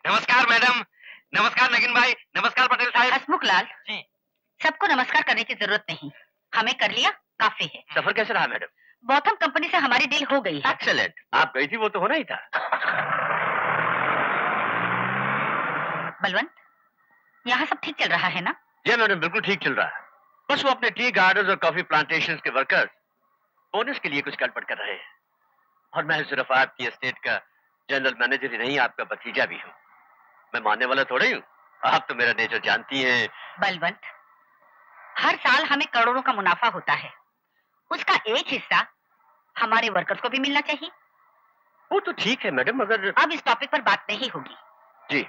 नमस्कार मैडम। नमस्कार नगिन भाई। नमस्कार पटेल साहब। हसमुख लाल जी। सबको नमस्कार करने की जरूरत नहीं, हमें कर लिया काफी है। सफर कैसे रहा मैडम? बॉथम कंपनी से हमारी डील हो गई है। एक्सेलेंट। आप गई थी वो तो होना ही था। बलवंत, यहाँ सब ठीक चल रहा है ना? जी मैडम, बिल्कुल ठीक चल रहा है। बस वो अपने टी गार्डन्स और कॉफी प्लांटेशंस के वर्कर्स बोनस के लिए कुछ गड़बड़ कर रहे हैं। और मैं सिर्फ आपकी एस्टेट का जनरल मैनेजर ही नहीं, आपका भतीजा भी हूँ। मैं मानने वाला थोड़ा ही हूँ। आप तो मेरा नेचर जानती हैं। बलवंत, हर साल हमें करोड़ों का मुनाफा होता है, उसका एक हिस्सा हमारे वर्कर्स को भी मिलना चाहिए। वो तो ठीक है मैडम, मगर अब इस टॉपिक पर बात नहीं होगी। जी।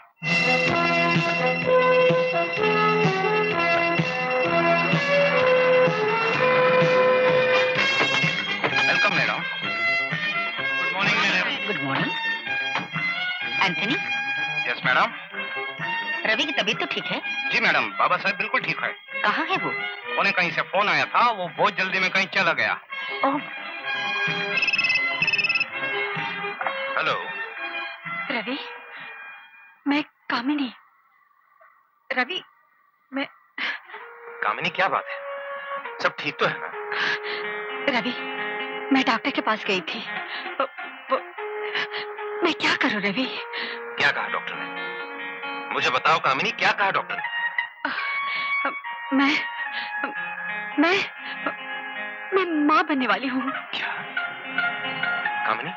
Welcome madam. Good morning madam. Good morning. Anthony. Yes madam. Ravi की तबीयत तो ठीक है? जी मैडम, बाबा साहब बिल्कुल ठीक है। कहाँ है वो? उन्हें कहीं से फोन आया था, वो बहुत जल्दी में कहीं चला गया। ओह। हेलो रवि, मैं कामिनी। रवि, मैं कामिनी, क्या बात है? सब ठीक तो है ना? रवि, मैं डॉक्टर के पास गई थी। मैं क्या करूं रवि? क्या कहा डॉक्टर ने? मुझे बताओ कामिनी, क्या कहा डॉक्टर ने? मैं माँ बनने वाली हूँ। क्या? कामिनी,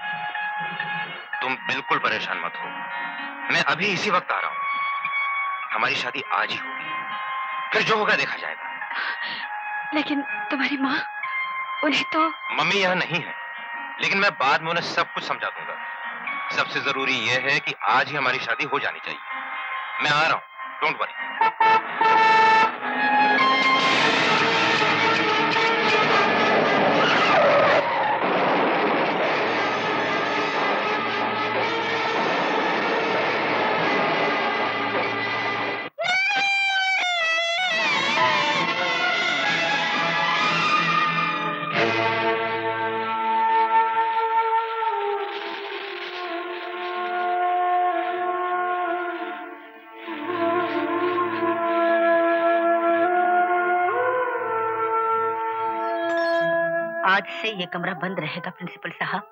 तुम बिल्कुल परेशान मत हो। मैं अभी इसी वक्त आ रहा हूँ। हमारी शादी आज ही होगी, फिर जो होगा देखा जाएगा। लेकिन तुम्हारी माँ, उन्हें तो... मम्मी यहाँ नहीं है, लेकिन मैं बाद में उन्हें सब कुछ समझा दूंगा। सबसे जरूरी यह है कि आज ही हमारी शादी हो जानी चाहिए। मैं आ रहा हूँ, डोंट वरी। आज से ये कमरा बंद रहेगा प्रिंसिपल साहब।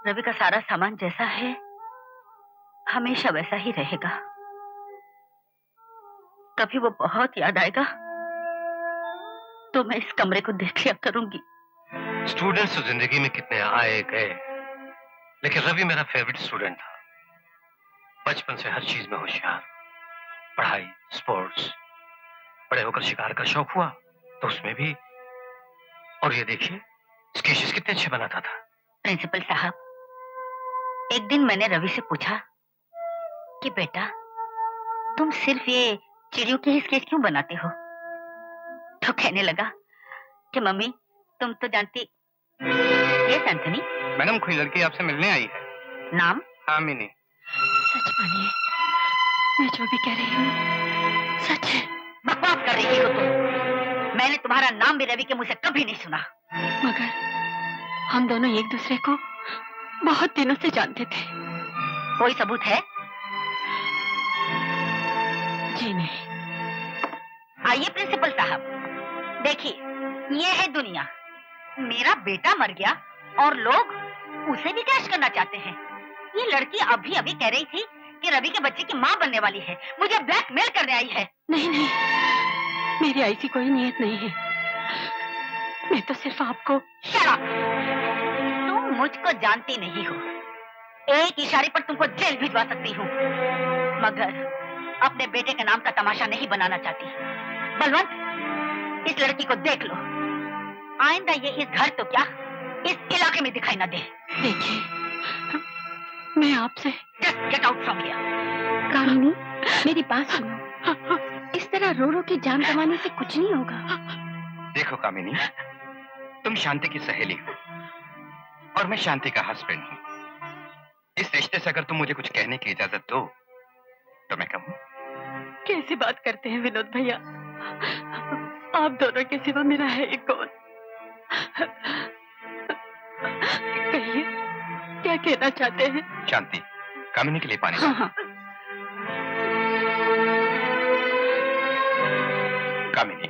रवि का सारा सामान जैसा है हमेशा वैसा ही रहेगा। कभी वो बहुत याद आएगा तो मैं इस कमरे को देख लिया करूंगी। स्टूडेंट्स तो जिंदगी में कितने आए गए, लेकिन रवि मेरा फेवरेट स्टूडेंट था। बचपन से हर चीज में होशियार, पढ़ाई, स्पोर्ट्स। बड़े होकर शिकार का शौक हुआ तो उसमें भी। और ये देखिए, स्केचेस कितने अच्छे बनाता था। प्रिंसिपल साहब, एक दिन मैंने रवि से पूछा कि बेटा, तुम सिर्फ ये चिड़ियों के ही स्केच क्यों बनाते हो? तो कहने लगा कि मम्मी, तुम तो जानती। Yes Anthony. मैडम, कोई लड़की आपसे मिलने आई है। नाम? कामिनी। सच मानिए, मैं जो भी कह रही हूँ सच है। बकवास कर रही हो तुम। मैंने तुम्हारा नाम भी रवि के मुंह से कभी नहीं सुना। मगर हम दोनों एक दूसरे को बहुत दिनों से जानते थे। कोई सबूत है? जी नहीं। आइए प्रिंसिपल साहब, देखिए, ये है दुनिया। मेरा बेटा मर गया और लोग उसे भी कैश करना चाहते हैं। ये लड़की अभी अभी कह रही थी कि रवि के बच्चे की माँ बनने वाली है, मुझे ब्लैकमेल करने आई है। नहीं नहीं, मेरी ऐसी कोई नीयत नहीं है। मैं तो सिर्फ आपको... शट अप! तुम मुझको जानती नहीं हो। एक इशारे पर तुमको जेल भिजवा सकती हूँ, मगर अपने बेटे के नाम का तमाशा नहीं बनाना चाहती। बलवंत, इस लड़की को देख लो। आइंदा ये इस घर तो क्या, इस इलाके में दिखाई ना दे। देखिए, मैं आपसे... just get out from here. Kamini, मेरी बात सुनो। इस तरह रो रो के जान गंवाने से कुछ नहीं होगा। देखो कामिनी, तुम शांति की सहेली हो और मैं शांति का हस्बैंड हूँ। इस रिश्ते से अगर तुम मुझे कुछ कहने की इजाजत दो तो मैं कहूँ। कैसी बात करते हैं विनोद भैया? आप दोनों के सिवा मेरा है एक कौन? कहिए, क्या कहना चाहते हैं? शांति, कामिनी के लिए पानी। हाँ हाँ। कामिनी,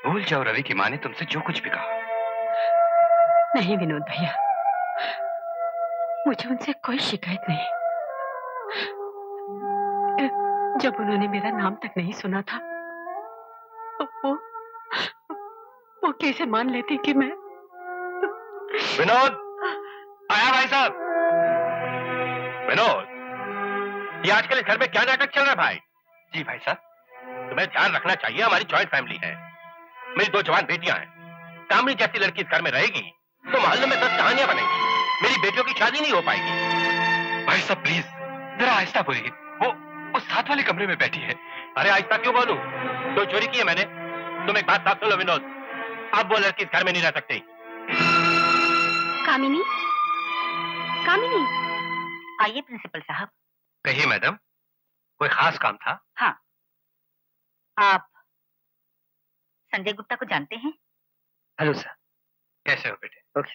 भूल जाओ रवि की माँ ने तुमसे जो कुछ भी कहा। नहीं विनोद भैया, मुझे उनसे कोई शिकायत नहीं। जब उन्होंने मेरा नाम तक नहीं सुना था तो वो कैसे मान लेती कि मैं। विनोद, आया भाई साहब। विनोद, ये आजकल इस घर में क्या नाटक चल रहा है भाई? जी भाई साहब। तुम्हें ध्यान रखना चाहिए, हमारी जॉइंट फैमिली है। मेरी 2 जवान बेटियां हैं। कामनी जैसी लड़की इस घर में रहेगी तो मोहल्ले में 10 कहानियां बनेंगी। मेरी बेटियों की शादी नहीं हो पाएगी। भाई साहब प्लीज जरा आहिस्ता बोलिए, वो साथ वाले कमरे में बैठी है। अरे आहिस्ता क्यों बोलूं? तो चोरी की है मैंने। तुम एक बात साफ सुन लो विनोद, अब वो लड़की इस घर में नहीं रह सकती। कामिनी, कामिनी। आइए प्रिंसिपल साहब। कहिए मैडम, कोई खास काम था? हाँ, आप संजय गुप्ता को जानते हैं? हेलो सर, कैसे हो बेटे? ओके।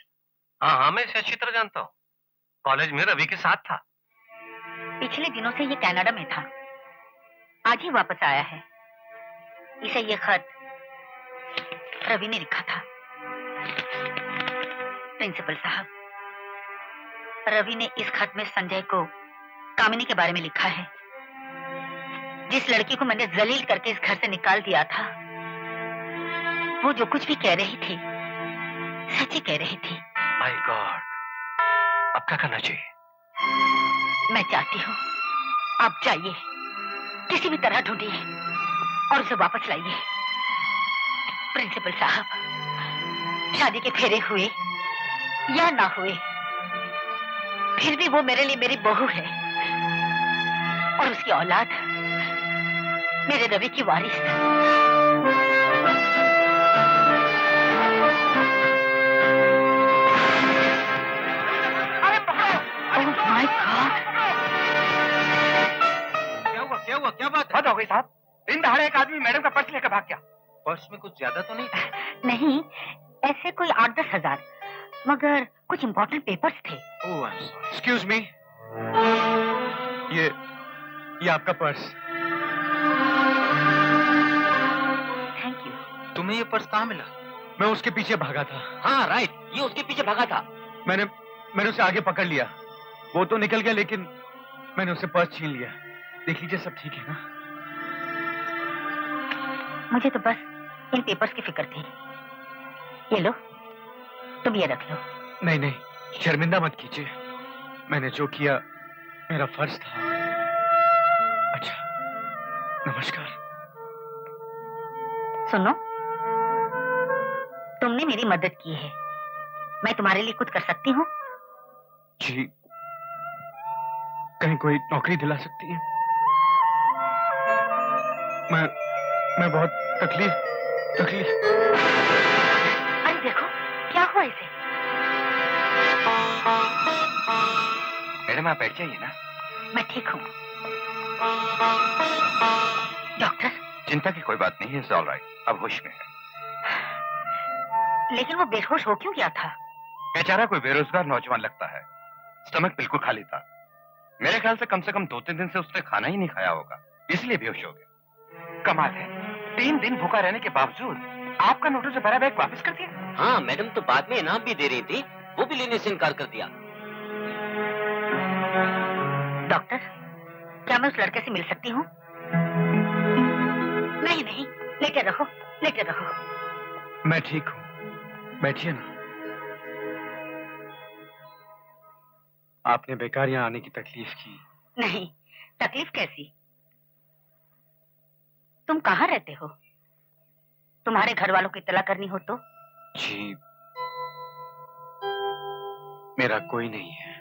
हाँ हाँ, मैं इसे अच्छी तरह जानता हूँ। कॉलेज में रवि के साथ था। पिछले दिनों से ये कनाडा में था, आज ही वापस आया है। इसे ये खत रवि ने लिखा था। प्रिंसिपल साहब, रवि ने इस खत में संजय को कामिनी के बारे में लिखा है। जिस लड़की को मैंने जलील करके इस घर से निकाल दिया था, वो जो कुछ भी कह रही थी सच ही कह रही थी। माय गॉड, अब क्या करना चाहिए? मैं चाहती हूँ आप जाइए, किसी भी तरह ढूंढिए और उसे वापस लाइए। प्रिंसिपल साहब, शादी के फेरे हुए या ना हुए, फिर भी वो मेरे लिए मेरी बहू है और उसकी औलाद मेरे रवि की वारिस। ओह माय गॉड, क्या बात है? हो गई साहब, दिन दहाड़े एक आदमी मैडम का पर्स लेकर भाग गया। पर्स में कुछ ज्यादा तो नहीं था? नहीं, ऐसे कोई 8-10 हजार, मगर कुछ इंपॉर्टेंट पेपर्स थे। एक्सक्यूज मी, ये आपका पर्स। Thank you. तुम्हें ये पर्स कहाँ मिला? मैं उसके पीछे भागा था। हाँ राइट, ये उसके पीछे भागा था। मैंने उसे आगे पकड़ लिया। वो तो निकल गया लेकिन मैंने उसे पर्स छीन लिया। देख लीजिए सब ठीक है ना? मुझे तो बस इन पेपर्स की फिक्र थी। ये लो, तुम ये रख लो। नहीं नहीं, शर्मिंदा मत कीजिए। मैंने जो किया मेरा फर्ज था। अच्छा, नमस्कार। सुनो, तुमने मेरी मदद की है, मैं तुम्हारे लिए कुछ कर सकती हूँ? जी, कहीं कोई नौकरी दिला सकती है? मैं बहुत तकलीफ। अरे देखो, क्या हुआ इसे? मैडम आप बैठ जाइए ना। मैं ठीक हूँ। डॉक्टर? चिंता की कोई बात नहीं है, इट्स ऑल राइट, अब होश में है। लेकिन वो बेहोश हो क्यों गया था? बेचारा कोई बेरोजगार नौजवान लगता है। स्टमक बिल्कुल खाली था। मेरे ख्याल से कम 2-3 दिन से उसने खाना ही नहीं खाया होगा, इसलिए बेहोश हो गया। कमाल है, 3 दिन भूखा रहने के बावजूद आपका नोटिस से भरा बैग वापस कर दिया। हाँ, मैडम तो बाद में इनाम भी दे रही थी, वो भी लेने से इनकार कर दिया। डॉक्टर, क्या मैं उस लड़के से मिल सकती हूँ? नहीं, लेटे रहो। मैं ठीक हूँ, बैठिए ना। आपने बेकार यहाँ आने की तकलीफ की। नहीं, तकलीफ कैसी? तुम कहाँ रहते हो? तुम्हारे घर वालों को इत्तला करनी हो तो? जी, मेरा कोई नहीं है।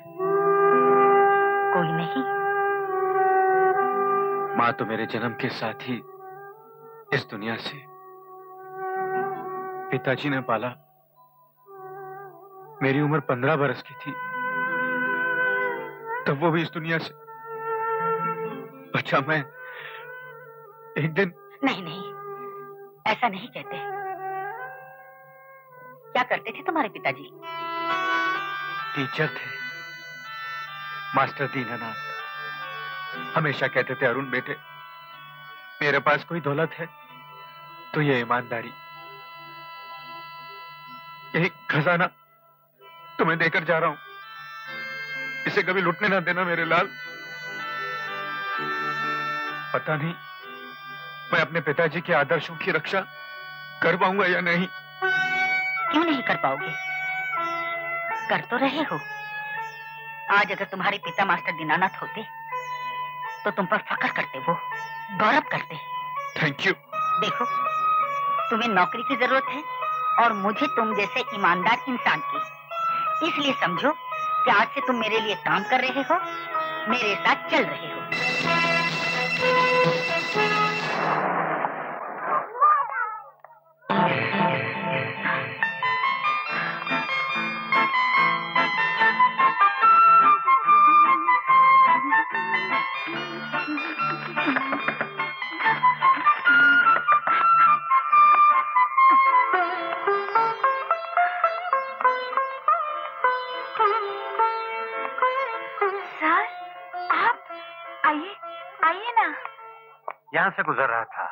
कोई नहीं? माँ तो मेरे जन्म के साथ ही इस दुनिया से। पिताजी ने पाला, मेरी उम्र 15 बरस की थी, तब वो भी इस दुनिया से। बच्चा मैं एक दिन। नहीं, ऐसा नहीं कहते। क्या करते थे तुम्हारे पिताजी? टीचर थे, मास्टर दीनानाथ। हमेशा कहते थे अरुण बेटे, मेरे पास कोई दौलत है तो ये ईमानदारी, यही खजाना तुम्हें देकर जा रहा हूं, इसे कभी लुटने ना देना मेरे लाल। पता नहीं मैं अपने पिताजी के आदर्शों की रक्षा कर पाऊंगा या नहीं। क्यों नहीं कर पाओगे? कर तो रहे हो। आज अगर तुम्हारे पिता मास्टर दीनानाथ होते तो तुम पर फख्र करते, वो गौरव करते। Thank you. देखो, तुम्हें नौकरी की जरूरत है और मुझे तुम जैसे ईमानदार इंसान की। इसलिए समझो कि आज से तुम मेरे लिए काम कर रहे हो, मेरे साथ चल रहे हो। यहाँ से गुजर रहा था,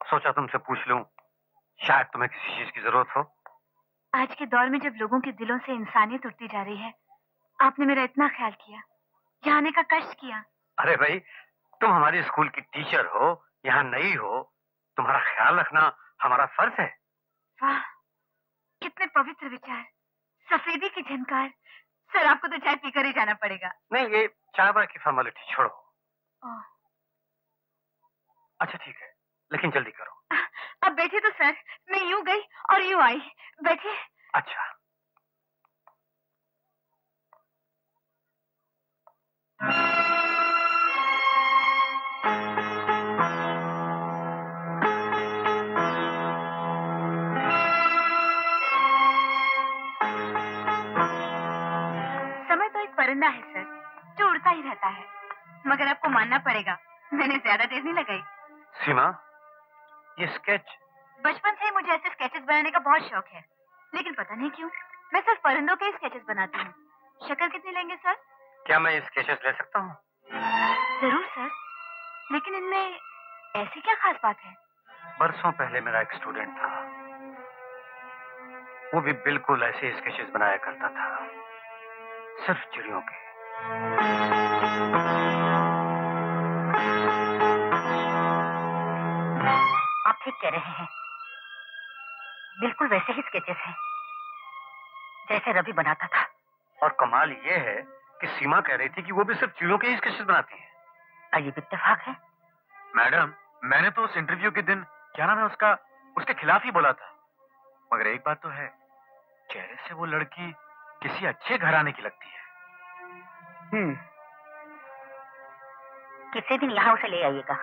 सोचा तुमसे पूछ लूं, शायद तुम्हें किसी चीज की जरूरत हो। आज के दौर में जब लोगों के दिलों से इंसानियत उठती जा रही है, आपने मेरा इतना ख्याल किया, यहाँ आने का कष्ट किया। अरे भाई, तुम हमारी स्कूल की टीचर हो, यहाँ नई हो, तुम्हारा ख्याल रखना हमारा फर्ज है। वाह, कितने पवित्र विचार, सफेदी की झनकार। सर, आपको तो चाय पीकर ही जाना पड़ेगा। नहीं, ये चाय बाय की फॉर्मेलिटी छोड़ो। अच्छा ठीक है, लेकिन जल्दी करो। अब बैठे तो सर, मैं यूं गई और यूं आई। बैठे। अच्छा। समय तो एक परिंदा है सर, जो उड़ता ही रहता है, मगर आपको मानना पड़ेगा, मैंने ज्यादा देर नहीं लगाई। सीमा, ये स्केच? बचपन से ही मुझे ऐसे स्केचेस बनाने का बहुत शौक है, लेकिन पता नहीं क्यों मैं सिर्फ परिंदों के ही स्केचेस बनाती हूँ। शक्ल कितनी लेंगे सर? क्या मैं ये स्केचेस ले सकता हूँ? जरूर सर, लेकिन इनमें ऐसी क्या खास बात है? बरसों पहले मेरा एक स्टूडेंट था, वो भी बिल्कुल ऐसे स्केचेस बनाया करता था, सिर्फ चिड़ियों के। आप ठीक कह रहे हैं, बिल्कुल वैसे ही स्केचेस हैं जैसे रवि बनाता था। और कमाल ये है कि सीमा कह रही थी कि वो भी सिर्फ चिड़ियों के ही स्केचेस बनाती है। ये भी इत्तेफाक है। मैडम, मैंने तो उस इंटरव्यू के दिन, क्या नाम है उसका, उसके खिलाफ ही बोला था, मगर एक बात तो है, चेहरे से वो लड़की किसी अच्छे घराने की लगती है। किसी दिन यहाँ उसे ले आइएगा।